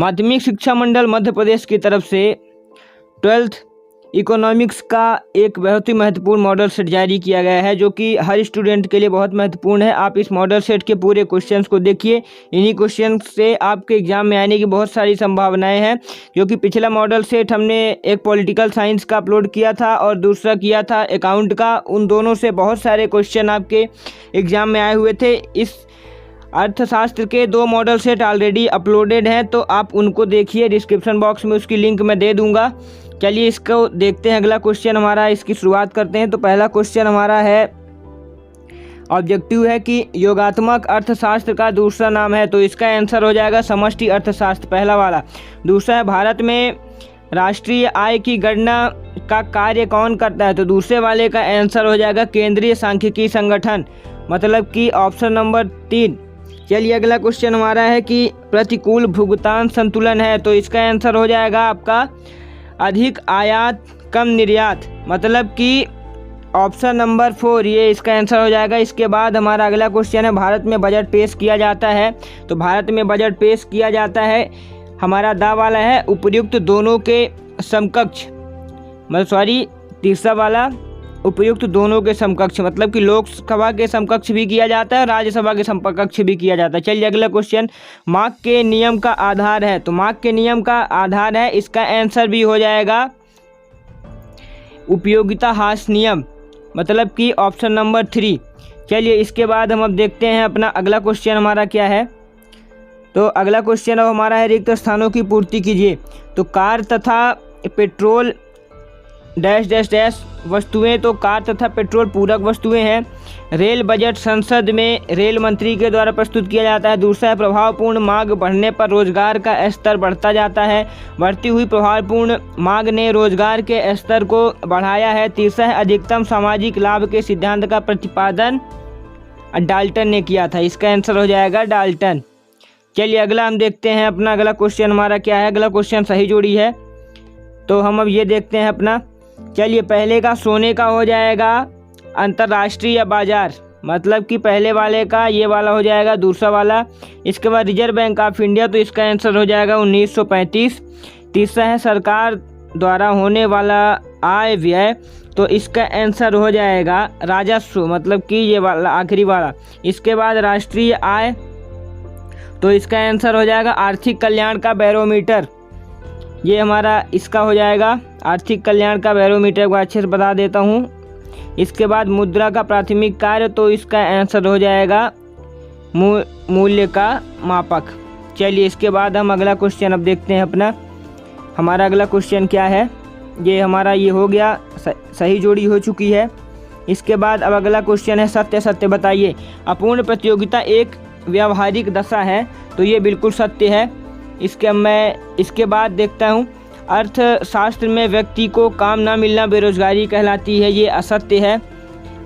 माध्यमिक शिक्षा मंडल मध्य प्रदेश की तरफ से 12th इकोनॉमिक्स का एक बहुत ही महत्वपूर्ण मॉडल सेट जारी किया गया है, जो कि हर स्टूडेंट के लिए बहुत महत्वपूर्ण है। आप इस मॉडल सेट के पूरे क्वेश्चंस को देखिए। इन्हीं क्वेश्चन से आपके एग्जाम में आने की बहुत सारी संभावनाएं हैं, क्योंकि पिछला मॉडल सेट हमने एक पॉलिटिकल साइंस का अपलोड किया था और दूसरा किया था अकाउंट का। उन दोनों से बहुत सारे क्वेश्चन आपके एग्जाम में आए हुए थे। इस अर्थशास्त्र के 2 मॉडल सेट ऑलरेडी अपलोडेड हैं, तो आप उनको देखिए। डिस्क्रिप्शन बॉक्स में उसकी लिंक मैं दे दूंगा। चलिए इसको देखते हैं। अगला क्वेश्चन हमारा, इसकी शुरुआत करते हैं। तो पहला क्वेश्चन हमारा है, ऑब्जेक्टिव है कि योगात्मक अर्थशास्त्र का दूसरा नाम है। तो इसका आंसर हो जाएगा समष्टि अर्थशास्त्र, पहला वाला। दूसरा है, भारत में राष्ट्रीय आय की गणना का कार्य कौन करता है। तो दूसरे वाले का आंसर हो जाएगा केंद्रीय सांख्यिकी संगठन, मतलब कि ऑप्शन नंबर 3। चलिए अगला क्वेश्चन हमारा है कि प्रतिकूल भुगतान संतुलन है। तो इसका आंसर हो जाएगा आपका अधिक आयात कम निर्यात, मतलब कि ऑप्शन नंबर 4, ये इसका आंसर हो जाएगा। इसके बाद हमारा अगला क्वेश्चन है, भारत में बजट पेश किया जाता है। तो भारत में बजट पेश किया जाता है, हमारा दा वाला है उपयुक्त दोनों के समकक्ष, तीसरा वाला उपयुक्त दोनों के समकक्ष, मतलब कि लोकसभा के समकक्ष भी किया जाता है और राज्यसभा के समकक्ष भी किया जाता है। चलिए अगला क्वेश्चन, मार्क के नियम का आधार है। तो मार्क के नियम का आधार है, इसका आंसर भी हो जाएगा उपयोगिता ह्रास नियम, मतलब कि ऑप्शन नंबर 3। चलिए इसके बाद हम अब देखते हैं अपना अगला क्वेश्चन हमारा क्या है। तो अगला क्वेश्चन अब हमारा है, रिक्त स्थानों की पूर्ति कीजिए। तो कार तथा पेट्रोल डैश डैश डैश वस्तुएं, तो कार तथा पेट्रोल पूरक वस्तुएं हैं। रेल बजट संसद में रेल मंत्री के द्वारा प्रस्तुत किया जाता है। दूसरा है, प्रभावपूर्ण मांग बढ़ने पर रोजगार का स्तर बढ़ता जाता है। बढ़ती हुई प्रभावपूर्ण मांग ने रोजगार के स्तर को बढ़ाया है। तीसरा है, अधिकतम सामाजिक लाभ के सिद्धांत का प्रतिपादन डाल्टन ने किया था। इसका आंसर हो जाएगा डाल्टन। चलिए अगला हम देखते हैं अपना अगला क्वेश्चन हमारा क्या है। अगला क्वेश्चन सही जोड़ी है, तो हम अब ये देखते हैं अपना। चलिए पहले का सोने का हो जाएगा अंतर्राष्ट्रीय बाजार, मतलब कि पहले वाले का ये वाला हो जाएगा, दूसरा वाला। इसके बाद रिजर्व बैंक ऑफ इंडिया, तो इसका आंसर हो जाएगा 1935। तीसरा है, सरकार द्वारा होने वाला आय व्यय, तो इसका आंसर हो जाएगा राजस्व, मतलब कि ये वाला आखिरी वाला। इसके बाद राष्ट्रीय आय, तो इसका आंसर हो जाएगा आर्थिक कल्याण का बैरोमीटर, ये हमारा इसका हो जाएगा आर्थिक कल्याण का बैरोमीटर को अच्छे से बता देता हूँ। इसके बाद मुद्रा का प्राथमिक कार्य, तो इसका आंसर हो जाएगा मूल्य का मापक। चलिए इसके बाद हम अगला क्वेश्चन अब देखते हैं अपना। हमारा अगला क्वेश्चन क्या है, ये हमारा ये हो गया, सही जोड़ी हो चुकी है। इसके बाद अब अगला क्वेश्चन है, सत्य सत्य बताइए। अपूर्ण प्रतियोगिता एक व्यावहारिक दशा है, तो ये बिल्कुल सत्य है। इसके बाद देखता हूँ, अर्थशास्त्र में व्यक्ति को काम ना मिलना बेरोजगारी कहलाती है, ये असत्य है।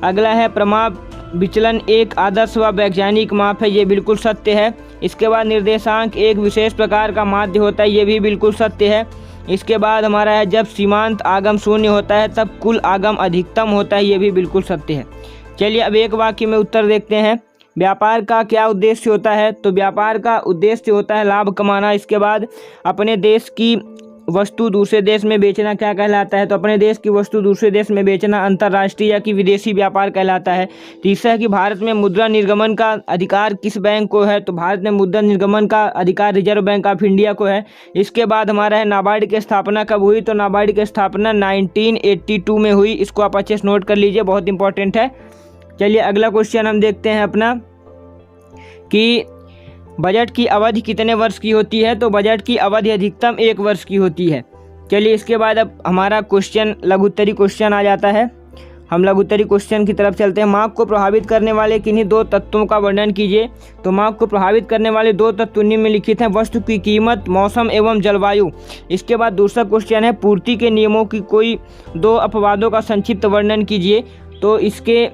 अगला है, प्रमाप विचलन एक आदर्श व वैज्ञानिक माप है, ये बिल्कुल सत्य है। इसके बाद निर्देशांक एक विशेष प्रकार का माध्य होता है, ये भी बिल्कुल सत्य है। इसके बाद हमारा है, जब सीमांत आगम शून्य होता है तब कुल आगम अधिकतम होता है, ये भी बिल्कुल सत्य है। चलिए अब एक वाक्य में उत्तर देखते हैं। व्यापार का क्या उद्देश्य होता है। तो व्यापार का उद्देश्य होता है लाभ कमाना। इसके बाद अपने देश की वस्तु दूसरे देश में बेचना क्या कहलाता है। तो अपने देश की वस्तु दूसरे देश में बेचना अंतर्राष्ट्रीय या कि विदेशी व्यापार कहलाता है। तीसरा है कि भारत में मुद्रा निर्गमन का अधिकार किस बैंक को है। तो भारत में मुद्रा निर्गमन का अधिकार रिजर्व बैंक ऑफ इंडिया को है। इसके बाद हमारा है, नाबार्ड की स्थापना कब हुई। तो नाबार्ड की स्थापना 1982 में हुई, इसको आप अच्छे से नोट कर लीजिए, बहुत इंपॉर्टेंट है। चलिए अगला क्वेश्चन हम देखते हैं अपना कि बजट की अवधि कितने वर्ष की होती है। तो बजट की अवधि अधिकतम 1 वर्ष की होती है। चलिए इसके बाद अब हमारा क्वेश्चन लघुत्तरी क्वेश्चन आ जाता है। हम लघुत्तरी क्वेश्चन की तरफ चलते हैं। मार्क को प्रभावित करने वाले किन्हीं 2 तत्वों का वर्णन कीजिए। तो मार्क को प्रभावित करने वाले 2 तत्व निम्नलिखित हैं, वस्तु की कीमत, मौसम एवं जलवायु। इसके बाद दूसरा क्वेश्चन है, पूर्ति के नियमों की कोई 2 अपवादों का संक्षिप्त वर्णन कीजिए। तो इसके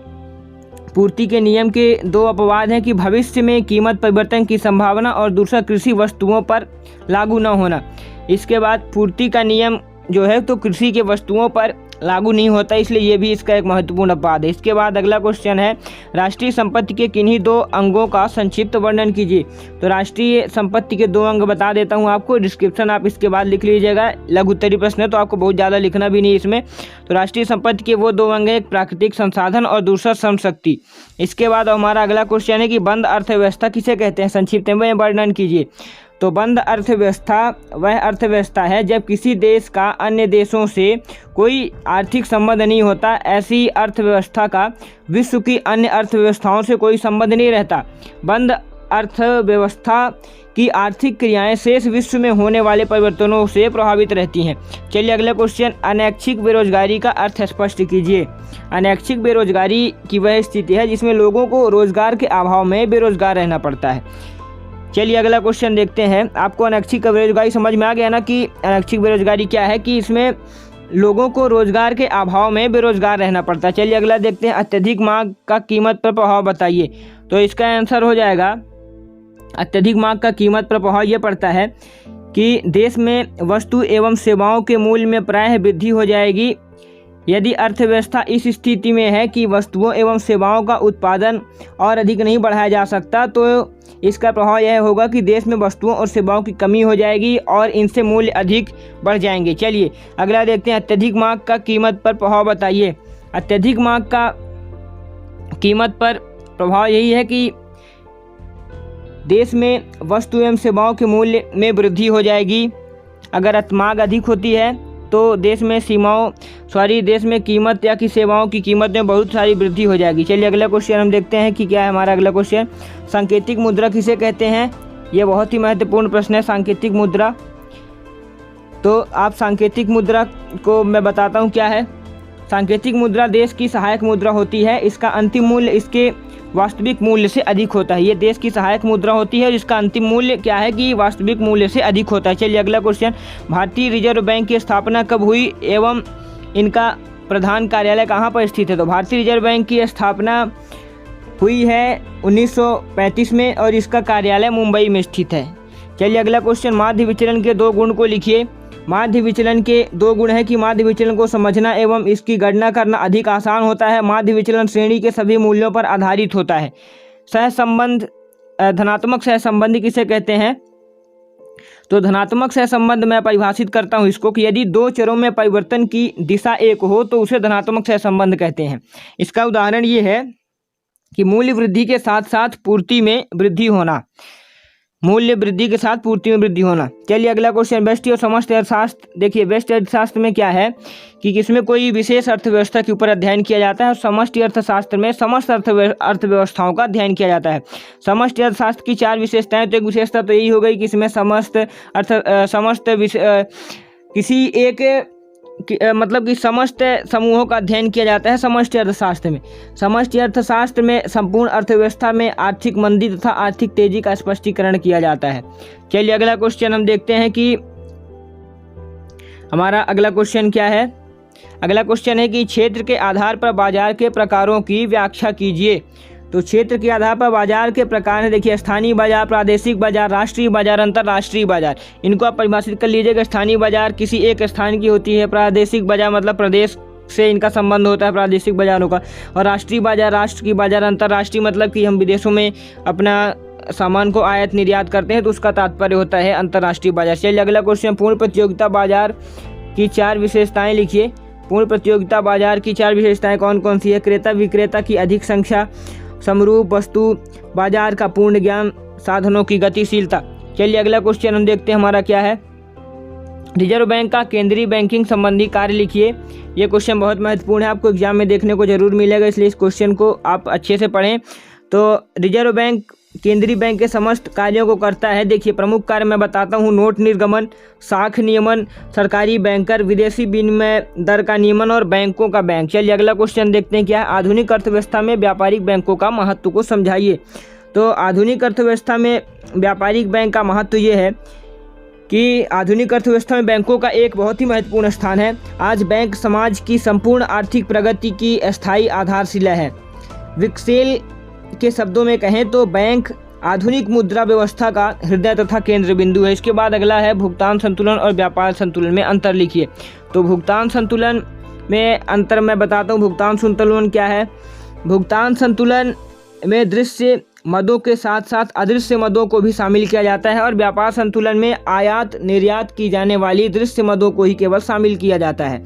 पूर्ति के नियम के 2 अपवाद हैं कि भविष्य में कीमत परिवर्तन की संभावना और दूसरा कृषि वस्तुओं पर लागू न होना। इसके बाद पूर्ति का नियम जो है, तो कृषि के वस्तुओं पर लागू नहीं होता, इसलिए ये भी इसका एक महत्वपूर्ण अपवाद है। इसके बाद अगला क्वेश्चन है, राष्ट्रीय संपत्ति के किन्हीं 2 अंगों का संक्षिप्त वर्णन कीजिए। तो राष्ट्रीय संपत्ति के 2 अंग बता देता हूँ आपको, डिस्क्रिप्शन आप इसके बाद लिख लीजिएगा। लघु उत्तरीय प्रश्न है तो आपको बहुत ज़्यादा लिखना भी नहीं इसमें। तो राष्ट्रीय संपत्ति के वो 2 अंग हैं, एक प्राकृतिक संसाधन और दूसरा श्रम शक्ति। इसके बाद हमारा अगला क्वेश्चन है कि बंद अर्थव्यवस्था किसे कहते हैं, संक्षिप्त में वर्णन कीजिए। तो बंद अर्थव्यवस्था वह अर्थव्यवस्था है जब किसी देश का अन्य देशों से कोई आर्थिक संबंध नहीं होता। ऐसी अर्थव्यवस्था का विश्व की अन्य अर्थव्यवस्थाओं से कोई संबंध नहीं रहता। बंद अर्थव्यवस्था की आर्थिक क्रियाएं शेष विश्व में होने वाले परिवर्तनों से प्रभावित रहती हैं। चलिए अगला क्वेश्चन, अनैच्छिक बेरोजगारी का अर्थ स्पष्ट कीजिए। अनैच्छिक बेरोजगारी की वह स्थिति है जिसमें लोगों को रोजगार के अभाव में बेरोजगार रहना पड़ता है। चलिए अगला क्वेश्चन देखते हैं। आपको अनैच्छिक बेरोजगारी समझ में आ गया ना कि अनैच्छिक बेरोजगारी क्या है, कि इसमें लोगों को रोजगार के अभाव में बेरोजगार रहना पड़ता है। चलिए अगला देखते हैं, अत्यधिक मांग का कीमत पर प्रभाव बताइए। तो इसका आंसर हो जाएगा, अत्यधिक मांग का कीमत पर प्रभाव ये पड़ता है कि देश में वस्तु एवं सेवाओं के मूल्य में प्रायः वृद्धि हो जाएगी। यदि अर्थव्यवस्था इस स्थिति में है कि वस्तुओं एवं सेवाओं का उत्पादन और अधिक नहीं बढ़ाया जा सकता, तो इसका प्रभाव यह होगा कि देश में वस्तुओं और सेवाओं की कमी हो जाएगी और इनसे मूल्य अधिक बढ़ जाएंगे। चलिए अगला देखते हैं, अत्यधिक मांग का कीमत पर प्रभाव बताइए। अत्यधिक मांग का कीमत पर प्रभाव यही है कि देश में वस्तु एवं सेवाओं के मूल्य में वृद्धि हो जाएगी। अगर मांग अधिक होती है तो देश में देश में कीमत या कि सेवाओं की कीमत में बहुत सारी वृद्धि हो जाएगी। चलिए अगला क्वेश्चन हम देखते हैं कि क्या है हमारा अगला क्वेश्चन, सांकेतिक मुद्रा किसे कहते हैं। यह बहुत ही महत्वपूर्ण प्रश्न है, सांकेतिक मुद्रा। तो आप सांकेतिक मुद्रा को मैं बताता हूँ क्या है। सांकेतिक मुद्रा देश की सहायक मुद्रा होती है। इसका अंतिम मूल्य इसके वास्तविक मूल्य से अधिक होता है। ये देश की सहायक मुद्रा होती है जिसका अंतिम मूल्य क्या है कि वास्तविक मूल्य से अधिक होता है। चलिए अगला क्वेश्चन, भारतीय रिजर्व बैंक की स्थापना कब हुई एवं इनका प्रधान कार्यालय कहाँ पर स्थित है। तो भारतीय रिजर्व बैंक की स्थापना हुई है 1935 में और इसका कार्यालय मुंबई में स्थित है। चलिए अगला क्वेश्चन, माध्य विचलन के 2 गुण को लिखिए। माध्य विचलन के 2 गुण है कि माध्य विचलन को समझना एवं इसकी गणना करना अधिक आसान होता है। माध्य विचलन श्रेणी के सभी मूल्यों पर आधारित होता है। सहसंबंध, धनात्मक सहसंबंध किसे कहते हैं। तो धनात्मक सहसंबंध मैं परिभाषित करता हूं इसको कि यदि 2 चरों में परिवर्तन की दिशा एक हो तो उसे धनात्मक सहसंबंध कहते हैं। इसका उदाहरण ये है कि मूल्य वृद्धि के साथ साथ पूर्ति में वृद्धि होना। मूल्य वृद्धि के साथ पूर्ति में वृद्धि होना। चलिए अगला क्वेश्चन, व्यष्टि और समष्टि अर्थशास्त्र। देखिए व्यष्टि अर्थशास्त्र में क्या है कि किसमें कोई विशेष अर्थव्यवस्था के ऊपर अध्ययन किया जाता है और समष्टि अर्थशास्त्र में समस्त अर्थव्यवस्थाओं का अध्ययन किया जाता है। समष्टि अर्थशास्त्र की 4 विशेषताएं। तो एक विशेषता तो यही हो गई कि इसमें किसी एक मतलब कि समस्त समूहों का अध्ययन किया जाता है समष्टि अर्थशास्त्र में। समष्टि अर्थशास्त्र में संपूर्ण अर्थव्यवस्था में आर्थिक मंदी तथा आर्थिक तेजी का स्पष्टीकरण किया जाता है। चलिए अगला क्वेश्चन हम देखते हैं कि हमारा अगला क्वेश्चन क्या है। अगला क्वेश्चन है कि क्षेत्र के आधार पर बाजार के प्रकारों की व्याख्या कीजिए। तो क्षेत्र के आधार पर बाजार के प्रकार है, देखिए स्थानीय बाजार, प्रादेशिक बाजार, राष्ट्रीय बाजार, अंतर्राष्ट्रीय बाजार। इनको आप परिभाषित कर लीजिएगा। स्थानीय बाजार किसी एक स्थान की होती है, प्रादेशिक बाजार मतलब प्रदेश से इनका संबंध होता है प्रादेशिक बाजारों का, और राष्ट्रीय बाजार राष्ट्र की बाजार, अंतर्राष्ट्रीय मतलब कि हम विदेशों में अपना सामान को आयात निर्यात करते हैं तो उसका तात्पर्य होता है अंतर्राष्ट्रीय बाजार। चलिए अगला क्वेश्चन, पूर्ण प्रतियोगिता बाजार की 4 विशेषताएं लिखिए। पूर्ण प्रतियोगिता बाजार की 4 विशेषताएं कौन कौन सी है। क्रेता विक्रेता की अधिक संख्या, समरूप वस्तु, बाजार का पूर्ण ज्ञान, साधनों की गतिशीलता। चलिए अगला क्वेश्चन हम देखते हैं हमारा क्या है। रिजर्व बैंक का केंद्रीय बैंकिंग संबंधी कार्य लिखिए। ये क्वेश्चन बहुत महत्वपूर्ण है, आपको एग्जाम में देखने को जरूर मिलेगा, इसलिए इस क्वेश्चन को आप अच्छे से पढ़ें। तो रिजर्व बैंक केंद्रीय बैंक के समस्त कार्यों को करता है। देखिए प्रमुख कार्य मैं बताता हूँ, नोट निर्गमन, साख नियमन, सरकारी बैंकर, विदेशी विनिमय दर का नियमन और बैंकों का बैंक। चलिए अगला क्वेश्चन देखते हैं क्या है। आधुनिक अर्थव्यवस्था में व्यापारिक बैंकों का महत्व को समझाइए। तो आधुनिक अर्थव्यवस्था में व्यापारिक बैंक का महत्व ये है कि आधुनिक अर्थव्यवस्था में बैंकों का एक बहुत ही महत्वपूर्ण स्थान है। आज बैंक समाज की संपूर्ण आर्थिक प्रगति की अस्थायी आधारशिला है। विक्सेल के शब्दों में कहें तो बैंक आधुनिक मुद्रा व्यवस्था का हृदय तथा केंद्र बिंदु है। इसके बाद अगला है भुगतान संतुलन और व्यापार संतुलन में अंतर लिखिए। तो भुगतान संतुलन में अंतर मैं बताता हूँ। भुगतान संतुलन क्या है? भुगतान संतुलन में दृश्य मदों के साथ साथ अदृश्य मदों को भी शामिल किया जाता है और व्यापार संतुलन में आयात निर्यात की जाने वाली दृश्य मदों को ही केवल शामिल किया जाता है।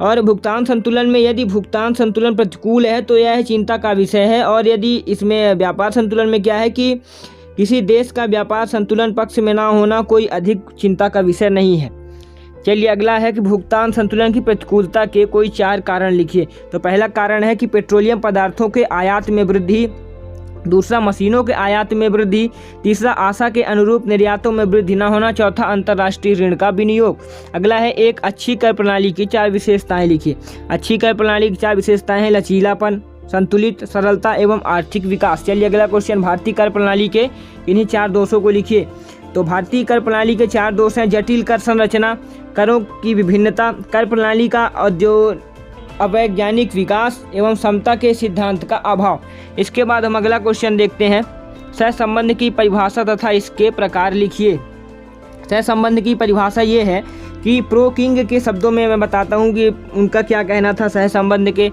और भुगतान संतुलन में यदि भुगतान संतुलन प्रतिकूल है तो यह चिंता का विषय है। और यदि इसमें व्यापार संतुलन में क्या है कि किसी देश का व्यापार संतुलन पक्ष में ना होना कोई अधिक चिंता का विषय नहीं है। चलिए अगला है कि भुगतान संतुलन की प्रतिकूलता के कोई 4 कारण लिखिए। तो पहला कारण है कि पेट्रोलियम पदार्थों के आयात में वृद्धि, दूसरा मशीनों के आयात में वृद्धि, तीसरा आशा के अनुरूप निर्यातों में वृद्धि न होना, चौथा अंतर्राष्ट्रीय ऋण का विनियोग। अगला है एक अच्छी कर प्रणाली की 4 विशेषताएं लिखिए। अच्छी कर प्रणाली की 4 विशेषताएं हैं लचीलापन, संतुलित, सरलता एवं आर्थिक विकास। चलिए अगला क्वेश्चन, भारतीय कर प्रणाली के इन्हीं 4 दोषों को लिखिए। तो भारतीय कर प्रणाली के 4 दोष हैं। जटिल कर संरचना, करों की विभिन्नता, कर प्रणाली का अवैज्ञानिक विकास एवं समता के सिद्धांत का अभाव। इसके बाद हम अगला क्वेश्चन देखते हैं, सहसंबंध की परिभाषा तथा इसके प्रकार लिखिए। सहसंबंध की परिभाषा ये है कि प्रो किंग के शब्दों में मैं बताता हूँ कि उनका क्या कहना था सहसंबंध के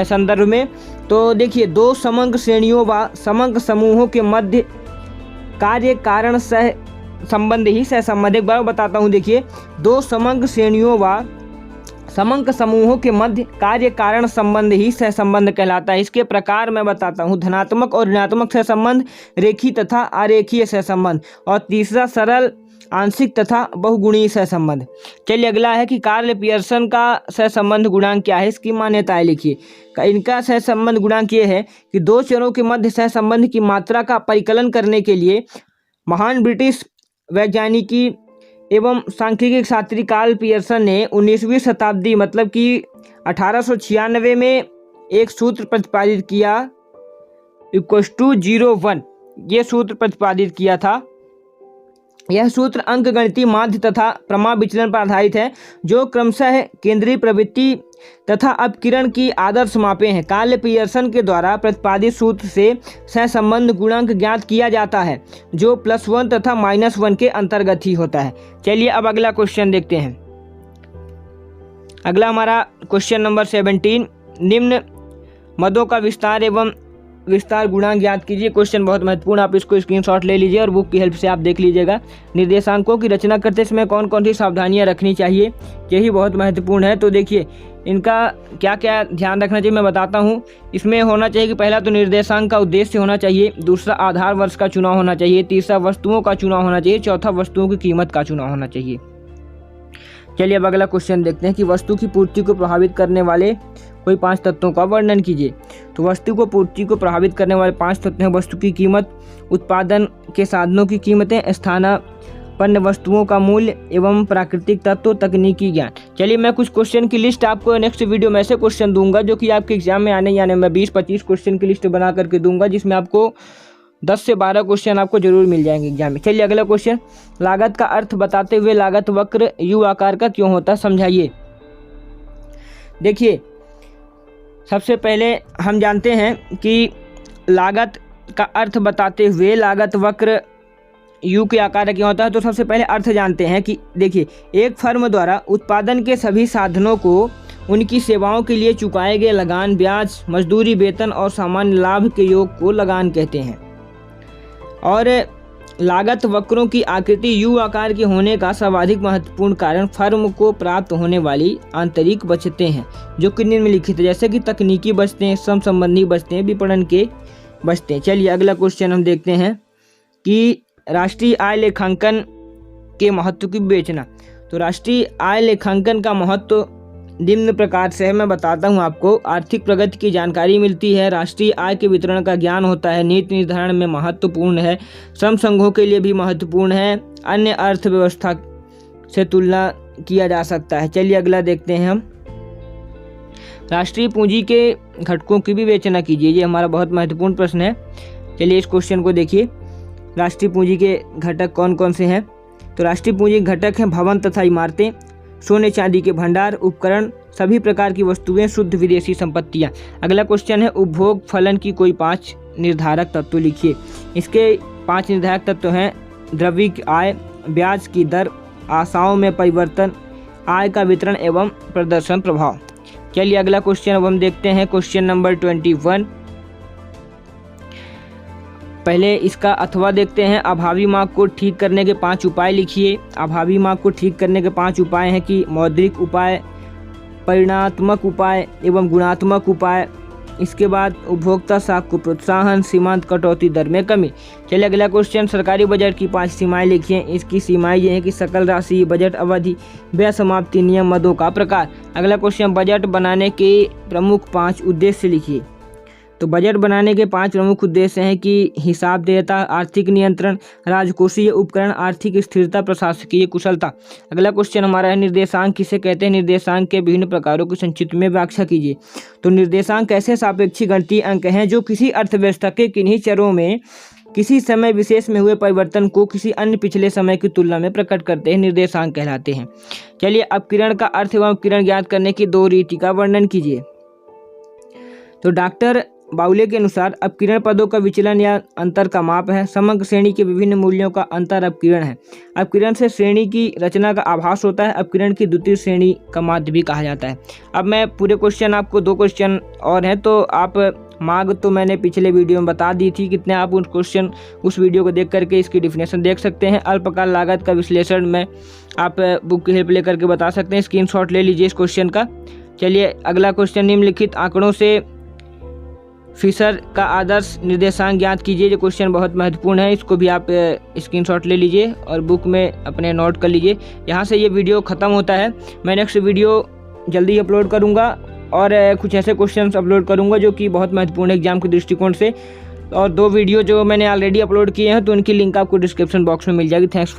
संदर्भ में। तो देखिए, 2 समग्र श्रेणियों व समग्र समूहों के मध्य कार्य कारण सह संबंध ही सहसंबंध। एक बार बताता हूँ, देखिए 2 समग्र श्रेणियों व समग्र समूहों के मध्य कार्य कारण संबंध ही सहसंबंध कहलाता है। इसके प्रकार मैं बताता हूँ, धनात्मक और ऋणात्मक सहसंबंध, रेखीय तथा अरेखीय सहसंबंध, और तीसरा सरल, आंशिक तथा बहुगुणीय सहसंबंध। चलिए अगला है कि कार्ल पियर्सन का सहसंबंध गुणांक क्या है, इसकी मान्यताएं लिखिए। इनका सहसंबंध गुणांक ये है कि 2 चरों के मध्य सहसंबंध की मात्रा का परिकलन करने के लिए महान ब्रिटिश वैज्ञानिकी एवं सांख्यिकी शास्त्री कार्ल पियर्सन ने 19वीं शताब्दी मतलब कि 1896 में एक सूत्र प्रतिपादित किया, =01, ये सूत्र प्रतिपादित किया था। यह सूत्र अंकगणितीय माध्य तथा प्रमाण विचलन पर आधारित है, जो क्रमशः केंद्रीय प्रवृत्ति तथा अपकिरण की आदर्श मापें हैं। कार्ल पियर्सन के द्वारा प्रतिपादित सूत्र से सहसंबंध गुणांक ज्ञात किया जाता है, जो +1 तथा -1 के अंतर्गत ही होता है। चलिए अब अगला क्वेश्चन देखते हैं। अगला हमारा क्वेश्चन नंबर 17, निम्न मदों का विस्तार गुणांक ज्ञात कीजिए। क्वेश्चन बहुत महत्वपूर्ण, आप इसको स्क्रीनशॉट ले लीजिए और बुक की हेल्प से आप देख लीजिएगा। निर्देशांकों की रचना करते समय कौन कौन सी सावधानियां रखनी चाहिए, यही बहुत महत्वपूर्ण है। तो देखिए इनका क्या क्या ध्यान रखना चाहिए मैं बताता हूँ। इसमें होना चाहिए कि पहला तो निर्देशांक का उद्देश्य होना चाहिए, दूसरा आधार वर्ष का चुनाव होना चाहिए, तीसरा वस्तुओं का चुनाव होना चाहिए, चौथा वस्तुओं की कीमत का चुनाव होना चाहिए। चलिए अब अगला क्वेश्चन देखते हैं कि वस्तु की पूर्ति को प्रभावित करने वाले कोई 5 तत्वों का वर्णन कीजिए। तो वस्तु को पूर्ति को प्रभावित करने वाले 5 तत्व हैं: वस्तु की कीमत, उत्पादन के साधनों की कीमतें, स्थानापन्न वस्तुओं का मूल्य एवं प्राकृतिक तत्व, तकनीकी ज्ञान। चलिए मैं कुछ क्वेश्चन की लिस्ट आपको नेक्स्ट वीडियो में ऐसे क्वेश्चन दूंगा जो कि आपके एग्जाम में आने मैं 20-25 क्वेश्चन की लिस्ट बना करके दूंगा, जिसमें आपको 10 से 12 क्वेश्चन आपको जरूर मिल जाएंगे एग्जाम में। चलिए अगला क्वेश्चन, लागत का अर्थ बताते हुए लागत वक्र यू आकार का क्यों होता है, समझाइए। देखिए सबसे पहले हम जानते हैं कि लागत का अर्थ बताते हुए लागत वक्र यू के आकार क्यों होता है। तो सबसे पहले अर्थ जानते हैं कि देखिए, एक फर्म द्वारा उत्पादन के सभी साधनों को उनकी सेवाओं के लिए चुकाए गए लगान, ब्याज, मजदूरी, वेतन और सामान्य लाभ के योग को लगान कहते हैं। और लागत वक्रों की आकृति यू आकार के होने का सर्वाधिक महत्वपूर्ण कारण फर्म को प्राप्त होने वाली आंतरिक बचतें हैं, जो कि निम्नलिखित है, जैसे कि तकनीकी बचतें, श्रम संबंधी बचतें, विपणन के बचतें। चलिए अगला क्वेश्चन हम देखते हैं कि राष्ट्रीय आय लेखांकन के महत्व की विवेचना। तो राष्ट्रीय आय लेखांकन का महत्व निम्न प्रकार से है, मैं बताता हूं आपको। आर्थिक प्रगति की जानकारी मिलती है, राष्ट्रीय आय के वितरण का ज्ञान होता है, नीति निर्धारण में महत्वपूर्ण है, श्रम संघों के लिए भी महत्वपूर्ण है, अन्य अर्थव्यवस्था से तुलना किया जा सकता है। चलिए अगला देखते हैं हम, राष्ट्रीय पूंजी के घटकों की विवेचना कीजिए। ये हमारा बहुत महत्वपूर्ण प्रश्न है। चलिए इस क्वेश्चन को देखिए, राष्ट्रीय पूंजी के घटक कौन कौन से हैं। तो राष्ट्रीय पूंजी के घटक हैं भवन तथा इमारतें, सोने चांदी के भंडार, उपकरण, सभी प्रकार की वस्तुएं, शुद्ध विदेशी संपत्तियां। अगला क्वेश्चन है, उपभोग फलन की कोई 5 निर्धारक तत्व लिखिए। इसके 5 निर्धारक तत्व हैं द्रव्य आय, ब्याज की दर, आशाओं में परिवर्तन, आय का वितरण एवं प्रदर्शन प्रभाव। चलिए अगला क्वेश्चन अब हम देखते हैं, क्वेश्चन नंबर 21। पहले इसका अथवा देखते हैं। अभावी मार्क को ठीक करने के 5 उपाय लिखिए। अभावी मार्क को ठीक करने के 5 उपाय हैं कि मौद्रिक उपाय, परिणात्मक उपाय एवं गुणात्मक उपाय। इसके बाद उपभोक्ता साख को प्रोत्साहन, सीमांत कटौती दर में कमी। चलिए अगला क्वेश्चन, सरकारी बजट की 5 सीमाएं लिखिए। इसकी सीमाएं ये हैं कि सकल राशि, बजट अवधि, व्यय समाप्ति, नियम, मदों का प्रकार। अगला क्वेश्चन, बजट बनाने के प्रमुख 5 उद्देश्य लिखिए। तो बजट बनाने के 5 प्रमुख उद्देश्य हैं कि हिसाब देयता, आर्थिक नियंत्रण, राजकोषीय उपकरण, आर्थिक स्थिरता, प्रशासकीय कुशलता। अगला क्वेश्चन हमारा है, निर्देशांक किसे कहते हैं? निर्देशांक के विभिन्न प्रकारों की संक्षिप्त में व्याख्या कीजिए। तो निर्देशांक ऐसे सापेक्षिक गणितीय अंक हैं जो किसी अर्थव्यवस्था के किन्हीं चरों में किसी समय विशेष में हुए परिवर्तन को किसी अन्य पिछले समय की तुलना में प्रकट करते हैं, निर्देशांक कहलाते हैं। चलिए अपकिरण का अर्थ एवं अपकिरण ज्ञात करने की 2 रीति का वर्णन कीजिए। तो डॉक्टर बाउले के अनुसार अपकिरण पदों का विचलन या अंतर का माप है। समग्र श्रेणी के विभिन्न मूल्यों का अंतर अपकिरण है। अपकिरण से श्रेणी की रचना का आभास होता है। अपकिरण की द्वितीय श्रेणी का माध्य भी कहा जाता है। अब मैं पूरे क्वेश्चन, आपको 2 क्वेश्चन और हैं, तो आप मार्ग तो मैंने पिछले वीडियो में बता दी थी कितने, आप उस क्वेश्चन उस वीडियो को देख करके इसकी डिफिनेशन देख सकते हैं। अल्पकाल लागत का विश्लेषण में आप बुक की हेल्प लेकर के बता सकते हैं। स्क्रीनशॉट ले लीजिए इस क्वेश्चन का। चलिए अगला क्वेश्चन, निम्नलिखित आंकड़ों से फिशर का आदर्श निर्देशांक ज्ञात कीजिए। जो क्वेश्चन बहुत महत्वपूर्ण है, इसको भी आप स्क्रीनशॉट ले लीजिए और बुक में अपने नोट कर लीजिए। यहाँ से ये वीडियो ख़त्म होता है। मैं नेक्स्ट वीडियो जल्दी अपलोड करूँगा और कुछ ऐसे क्वेश्चंस अपलोड करूँगा जो कि बहुत महत्वपूर्ण है एग्जाम के दृष्टिकोण से। और 2 वीडियो जो मैंने ऑलरेडी अपलोड किए हैं तो उनकी लिंक आपको डिस्क्रिप्शन बॉक्स में मिल जाएगी। थैंक्स।